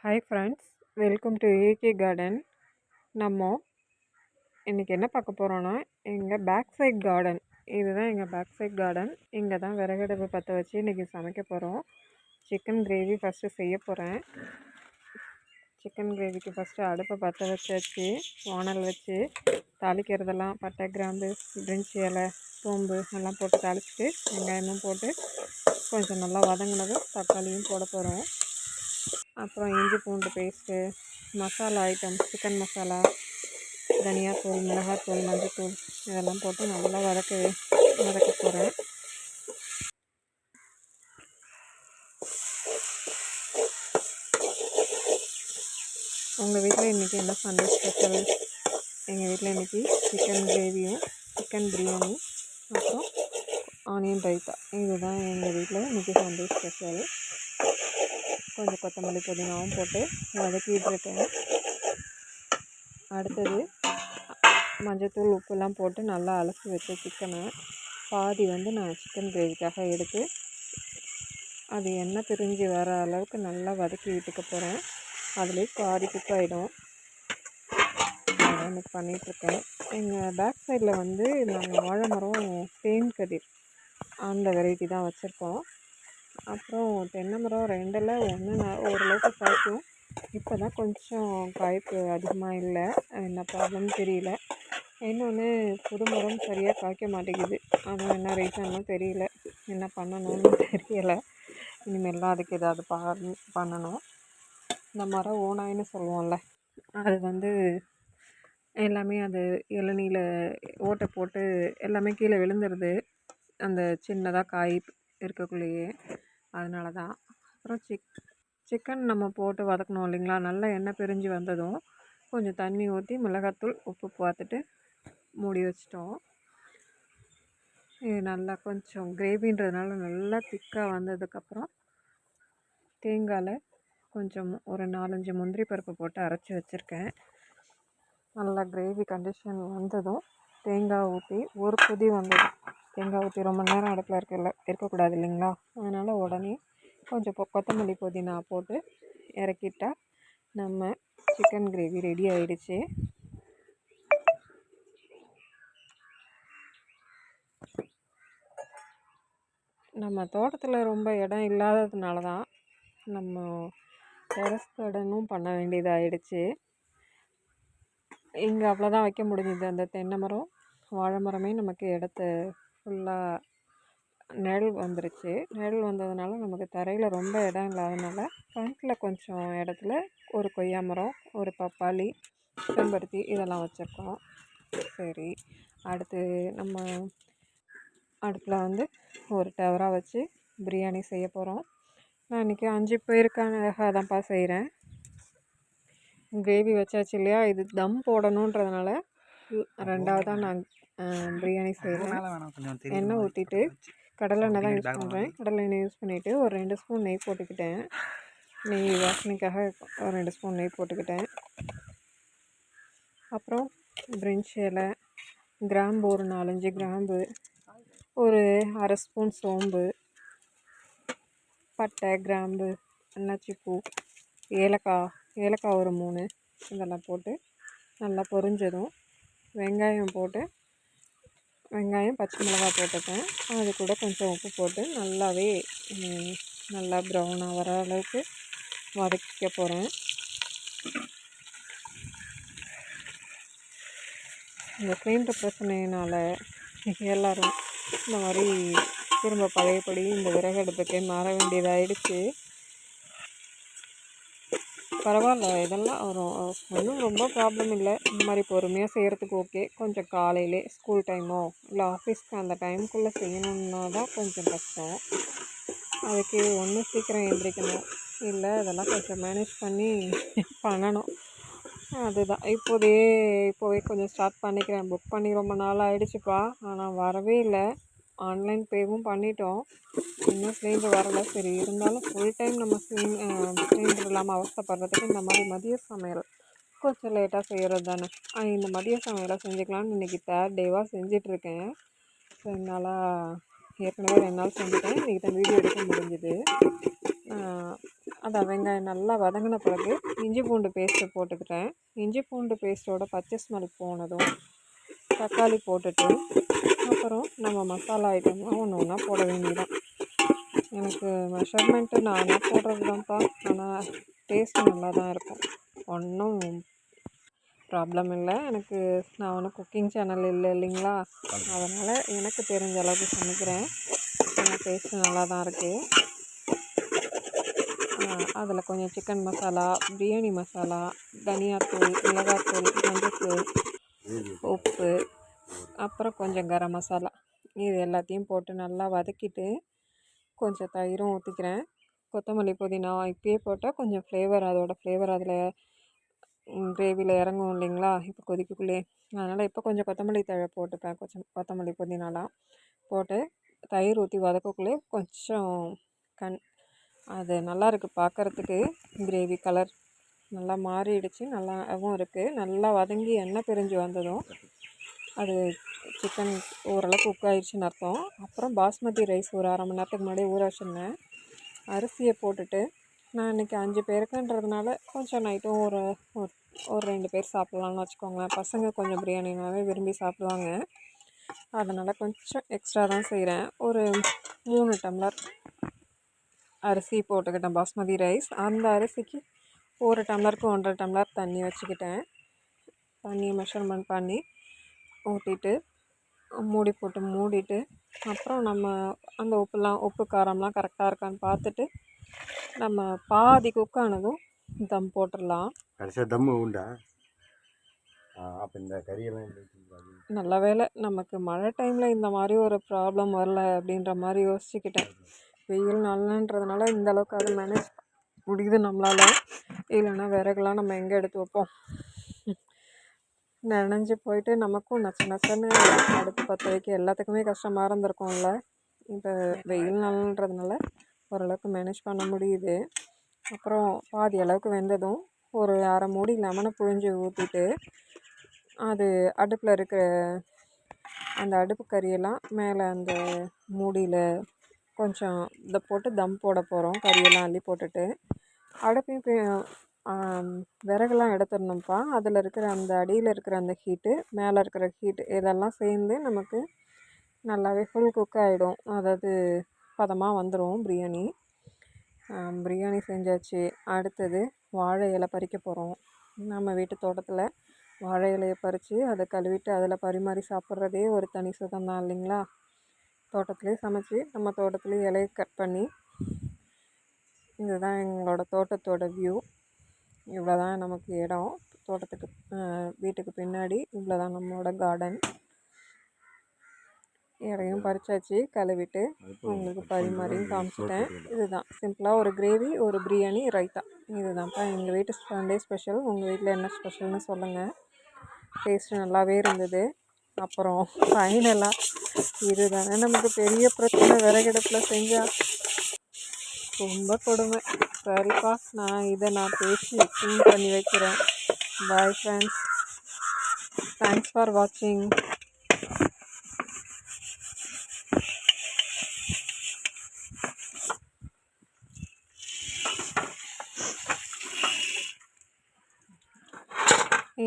Hi friends, welcome to AK garden. நம்ம இன்றைக்கி என்ன பார்க்க போகிறோன்னா, எங்கள் பேக் சைட் கார்டன். இதுதான் எங்கள் பேக் சைட் கார்டன். இங்கே தான் விறகடுப்பு பற்ற வச்சு இன்றைக்கி சமைக்க போகிறோம். சிக்கன் கிரேவி ஃபஸ்ட்டு செய்ய போகிறேன். சிக்கன் கிரேவிக்கு ஃபஸ்ட்டு அடுப்பை பற்ற வச்சாச்சு. வானல் வச்சு தாளிக்கிறதெல்லாம் பட்டை, கிராம்பு, பிரிஞ்சி இலை, சோம்பு எல்லாம் போட்டு தாளிச்சிட்டு வெங்காயமும் போட்டு கொஞ்சம் நல்லா வதங்கினதும் தக்காளியும் போட போகிறோம். அப்புறம் இஞ்சி பூண்டு paste, masala item, chicken masala, தனியாத்தூள், மிளகாத்தூள், மஞ்சள்தூள் இதெல்லாம் போட்டு நல்லா வதக்க போகிறேன். உங்கள் வீட்டில் இன்றைக்கி என்ன சண்டே ஸ்பெஷல்? எங்கள் வீட்டில் இன்றைக்கி சிக்கன் கிரேவியும் சிக்கன் பிரியாணி அப்புறம் ஆனியன் ரைத்தா. இதுதான் எங்கள் வீட்டில் இன்றைக்கி சண்டே ஸ்பெஷல். கொஞ்சம் கொத்தமல்லி புதினாவும் போட்டு வதக்கிட்டுருக்கேன். அடுத்தது மஞ்சள்தூள் உப்புலாம் போட்டு நல்லா அலசி வச்ச சிக்கனை பாதி நான் சிக்கன் கிரேவிக்காக எடுத்து அது எண்ணெய் பிரிஞ்சு வர அளவுக்கு நல்லா வதக்கி விட்டுக்க போகிறேன். அதுலேயே பாதி குக்காயிடும். அதான் பண்ணிகிட்ருக்கேன். எங்கள் பேக் சைடில் நாங்கள் வாழை மரம் தேன் கதிர் அந்த வெரைட்டி தான் வச்சுருக்கோம். அப்புறம் தென்னை மரம் 2ல் 1 ஓரளவுக்கு காய்க்கும். இப்போ தான் கொஞ்சம் காய்ப்பு அதிகமாக இல்லை, என்ன ப்ராப்ளம்னு தெரியல. இன்னொன்று புது மரம் சரியாக காய்க்க மாட்டேங்குது. அதுவும் என்ன ரீசன்னு தெரியல, என்ன பண்ணணும்னு தெரியலை. இனிமேல் தான் அதுக்கு ஏதாவது பண்ணணும். இந்த மரம் ஓனாயின்னு சொல்லுவோம்ல, அது எல்லாமே அது இளநீல ஓட்டை போட்டு எல்லாமே கீழே விழுந்துருது, அந்த சின்னதாக காய் இருக்கக்குள்ளேயே. அதனால தான். அப்புறம் சிக்கன் நம்ம போட்டு வதக்கணும் இல்லைங்களா, நல்லா எண்ணெய் பிரிஞ்சு வந்ததும் கொஞ்சம் தண்ணி ஊற்றி மிளகாத்தூள் உப்பு பார்த்துட்டு மூடி வச்சிட்டோம். இது நல்லா கொஞ்சம் கிரேவின்றதுனால நல்லா திக்காக வந்ததுக்கப்புறம் தேங்காயில் கொஞ்சம் ஒரு 4-5 முந்திரி பருப்பு போட்டு அரைச்சி வச்சுருக்கேன். நல்லா கிரேவி கண்டிஷன் வந்ததும் தேங்காய் ஊற்றி ஒரு கொதி வந்ததும், தேங்காய் ஊற்றி ரொம்ப நேரம் அடுப்பில் இருக்கக்கூடாது இல்லைங்களா, அதனால் உடனே கொஞ்சம் கொத்தமல்லி புதினா போட்டு இறக்கிட்டால் நம்ம சிக்கன் கிரேவி ரெடி ஆகிடுச்சு. நம்ம தோட்டத்தில் ரொம்ப இடம் இல்லாததுனால தான் நம்ம டெரஸ் கார்டனும் பண்ண வேண்டியதாகிடுச்சு. இங்கே அவ்வளோதான் வைக்க முடிஞ்சுது. அந்த தென்னை மரம், வாழை மரமே நமக்கு இடத்த ஃபுல்லாக நிழல் வந்துருச்சு. நிழல் வந்ததுனால நமக்கு தரையில் ரொம்ப இடம் இல்லாதனால ஃப்ரண்ட்டில் கொஞ்சம் இடத்துல ஒரு கொய்யா மரம், ஒரு பப்பாளி, செம்பருத்தி இதெல்லாம் வச்சுருக்கோம். சரி, அடுத்து நம்ம அடுப்பில் ஒரு டவரா வச்சு பிரியாணி செய்ய போகிறோம். நான் இன்றைக்கி 5 பேருக்காக தான்ப்பா செய்கிறேன். கிரேவி வச்சாச்சு இல்லையா, இது தம் போடணுன்றதுனால 2வதாக நான் பிரியாணி செய்கிறேன். எண்ணெய் ஊற்றிட்டு கடலை எண்ணெய் தான் யூஸ் பண்ணுறேன். கடலை எண்ணெய் யூஸ் பண்ணிவிட்டு ஒரு 2 ஸ்பூன் நெய் போட்டுக்கிட்டேன். நெய் வாசனைக்காக ஒரு 2 ஸ்பூன் நெய் போட்டுக்கிட்டேன். அப்புறம் பிரிஞ்சி இலை, கிராம்பு ஒரு 4-5 கிராம்பு, ஒரு அரை ஸ்பூன் சோம்பு, பட்டை, கிராம்பு, அன்னாச்சிப்பூ, ஏலக்காய் ஒரு 3 இதெல்லாம் போட்டு நல்லா பொரிஞ்சதும் வெங்காயம் போட்டு வெங்காயம் பச்சை மிளகாய் போட்டுப்பேன். அது கூட கொஞ்சம் உப்பு போட்டு நல்லா ப்ரௌனாக வர அளவுக்கு வதக்கிக்க போகிறேன். இந்த சிலிண்டர் பிரச்சனையினால் எல்லோரும் இந்த மாதிரி திரும்ப பழையபடி இந்த விறகடுப்புக்கே மாற வேண்டியதாகிடுச்சு. பரவாயில்ல, இதெல்லாம் ஒன்றும் ரொம்ப ப்ராப்ளம் இல்லை. இந்த மாதிரி பொறுமையாக செய்கிறதுக்கு ஓகே. கொஞ்சம் காலையிலே ஸ்கூல் டைமோ இல்லை ஆஃபீஸ்க்கு அந்த டைமுக்குள்ளே செய்யணுன்னா தான் கொஞ்சம் கஷ்டம். அதுக்கு ஒன்று சீக்கிரம் எழுந்திரிக்கணும், இல்லை இதெல்லாம் கொஞ்சம் மேனேஜ் பண்ணி பண்ணணும். அதுதான் இப்போவே கொஞ்சம் ஸ்டார்ட் பண்ணிக்கிறேன். புக் பண்ணி ரொம்ப நாள் ஆகிடுச்சுப்பா, ஆனால் வரவே இல்லை. ஆன்லைன் பேவும் பண்ணிட்டோம், இன்னும் சிலிண்டர் வரலை. சரி, இருந்தாலும் ஃபுல் டைம் நம்ம சிலிண்டர் இல்லாமல் அவஸ்தைப்படுறதுக்கு இந்த மாதிரி மதிய சமையல் கொஞ்சம் லேட்டாக செய்கிறது தானே. இந்த மதிய சமையலை செஞ்சுக்கலான்னு இன்றைக்கி 3rd டேவாக செஞ்சிட்ருக்கேன். 2 நாளாக ஏற்கனவே 2 நாள் செஞ்சுட்டேன். இன்றைக்கி தான் வீடியோ எடுக்க முடிஞ்சுது. அதான் வெங்காயம் நல்லா வதங்கின பிறகு இஞ்சி பூண்டு பேஸ்ட்டு போட்டுக்கிட்டேன். இஞ்சி பூண்டு பேஸ்ட்டோட பச்சை ஸ்மெல் போனதும் தக்காளி போட்டுட்டு அப்புறம் நம்ம மசாலா ஐட்டம்லாம் ஒன்று ஒன்றா போட வேண்டியதான். எனக்கு மெஷர்மெண்ட்டு நானாக போடுறது தான்ப்பா. ஆனால் டேஸ்ட்டு நல்லா தான் இருக்கும். ஒன்றும் ப்ராப்ளம் இல்லை. நான் ஒன்றும் குக்கிங் சேனல் இல்லைங்களா, அதனால் எனக்கு தெரிஞ்ச அளவுக்கு சமைக்கிறேன். ஆனால் டேஸ்ட்டு நல்லா தான் இருக்குது. அதில் கொஞ்சம் சிக்கன் மசாலா, பிரியாணி மசாலா, தனியாத்தூள், மிளகாத்தூள், மஞ்சள்தூள், உப்பு, அப்புறம் கொஞ்சம் கரம் மசாலா, இது எல்லாத்தையும் போட்டு நல்லா வதக்கிட்டு கொஞ்சம் தயிரும் ஊற்றிக்கிறேன். கொத்தமல்லி புதினா இப்பயே போட்டால் கொஞ்சம் அதோடய ஃப்ளேவர் அதில் கிரேவியில் இறங்கும் இல்லைங்களா, இப்போ கொதிக்கக்குள்ளே. அதனால் இப்போ கொஞ்சம் கொத்தமல்லி தழை போட்டுப்பேன். கொஞ்சம் கொத்தமல்லி புதினாலாம் போட்டு தயிர் ஊற்றி வதக்கக்குள்ளே கொஞ்சம் அது நல்லாயிருக்கு பார்க்குறதுக்கு. கிரேவி கலர் நல்லா மாறிடுச்சு, நல்லாவும் இருக்குது. நல்லா வதங்கி எண்ணெய் பிரிஞ்சு வந்ததும் அது சிக்கன் ஓரளவுக்கு குக் ஆகிடுச்சின்னு அர்த்தம். அப்புறம் பாஸ்மதி ரைஸ் ஒரு அரை மணி நேரத்துக்கு முன்னாடி ஊற வச்சுருந்தேன். அரிசியை போட்டுட்டு நான் இன்றைக்கி 5 பேருக்குன்றதுனால கொஞ்சம் நைட்டும் ஒரு 2 பேர் சாப்பிட்லான்னு வச்சுக்கோங்களேன். பசங்க கொஞ்சம் பிரியாணினாவே விரும்பி சாப்பிடுவாங்க. அதனால் கொஞ்சம் எக்ஸ்ட்ரா தான் செய்கிறேன். ஒரு 3 டம்ளர் அரிசி போட்டுக்கிட்டேன், பாஸ்மதி ரைஸ். அந்த அரிசிக்கு 1 டம்ளருக்கு 1.5 டம்ளர் தண்ணி வச்சுக்கிட்டேன். தண்ணியை மெஷர்மெண்ட் பண்ணி ஊற்றிட்டு மூடி போட்டு மூடிட்டு அப்புறம் நம்ம அந்த உப்பு காரம்லாம் கரெக்டாக இருக்கான்னு பார்த்துட்டு நம்ம பாதி குக் ஆனதும் தம் போட்டுடலாம். தம்மு உண்டா? அப்போ இந்த கறியெல்லாம் நல்ல வேலை நமக்கு மழை டைமில் இந்த மாதிரி ஒரு ப்ராப்ளம் வரல அப்படின்ற மாதிரி யோசிச்சுக்கிட்டேன். வெயில் நல்லன்றதுனால இந்த அளவுக்கு அது மேனேஜ் முடியுது நம்மளால். இல்லைன்னா விறகுலாம் நம்ம எங்கே எடுத்து வைப்போம்? நனைஞ்சு போயிட்டு நமக்கும் நச்சன்னு அடுப்பு பற்ற வைக்க எல்லாத்துக்குமே கஷ்டமாக இருந்திருக்கும்ல. இப்போ வெயில் நாள்ன்றதுனால ஓரளவுக்கு மேனேஜ் பண்ண முடியுது. அப்புறம் பாதி அளவுக்கு வெந்ததும் ஒரு அரை மூடி லெமனை புழிஞ்சு ஊற்றிட்டு அது அடுப்பில் இருக்கிற அந்த அடுப்பு கறியெல்லாம் மேலே அந்த மூடியில் கொஞ்சம் இதை போட்டு தம் போட போகிறோம். கறியெல்லாம் அள்ளி போட்டுட்டு அடுப்பையும் விறகுலாம் எடுத்துடணும்ப்பா. அதில் இருக்கிற அந்த அடியில் இருக்கிற அந்த ஹீட்டு, மேலே இருக்கிற ஹீட்டு, இதெல்லாம் சேர்ந்து நமக்கு நல்லாவே ஃபுல் குக் ஆகிடும். அதாவது பதமாக வந்துடும் பிரியாணி. பிரியாணி செஞ்சாச்சு. அடுத்தது வாழை இலை பறிக்க போகிறோம். நம்ம வீட்டு தோட்டத்தில் வாழை இலையை பறித்து அதை கழுவிட்டு அதில் பரிமாறி சாப்பிட்றதே ஒரு தனி சுகம்தான் இல்லைங்களா. தோட்டத்துலேயே சமைச்சி நம்ம தோட்டத்துலேயே இலையை கட் பண்ணி, இதுதான் எங்களோட தோட்டத்தோட வியூ. இவ்வளோ தான் நமக்கு இடம். தோட்டத்துக்கு வீட்டுக்கு பின்னாடி இவ்வளோ தான் நம்மளோட கார்டன். இலையும் பறிச்சாச்சு, கழுவிட்டு உங்களுக்கு பரிமாறியும் காமிச்சிட்டேன். இதுதான் சிம்பிளாக ஒரு கிரேவி, ஒரு பிரியாணி, ரைத்தா. இதுதான்ப்பா எங்கள் வீட்டு சண்டே ஸ்பெஷல். உங்கள் வீட்டில் என்ன ஸ்பெஷல்னு சொல்லுங்கள். டேஸ்ட்டு நல்லாவே இருந்தது. அப்புறம் ஃபைனலாக இதுதானே நமக்கு பெரிய பிரச்சனை, விறகடுப்பில் செஞ்சால் ரொம்ப கொடுமை. சரிப்பா, நான் பேசி க்ளீன் பண்ணி வைக்கிறேன். பாய் ஃப்ரெண்ட்ஸ், தேங்க்ஸ் ஃபார் வாட்சிங்.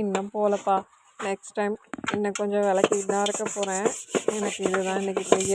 இன்னும் போகலப்பா. நெக்ஸ்ட் டைம் இன்னும் கொஞ்சம் விளக்கிட்டு தான் இருக்க போகிறேன். எனக்கு இதுதான் இன்றைக்கி பெரிய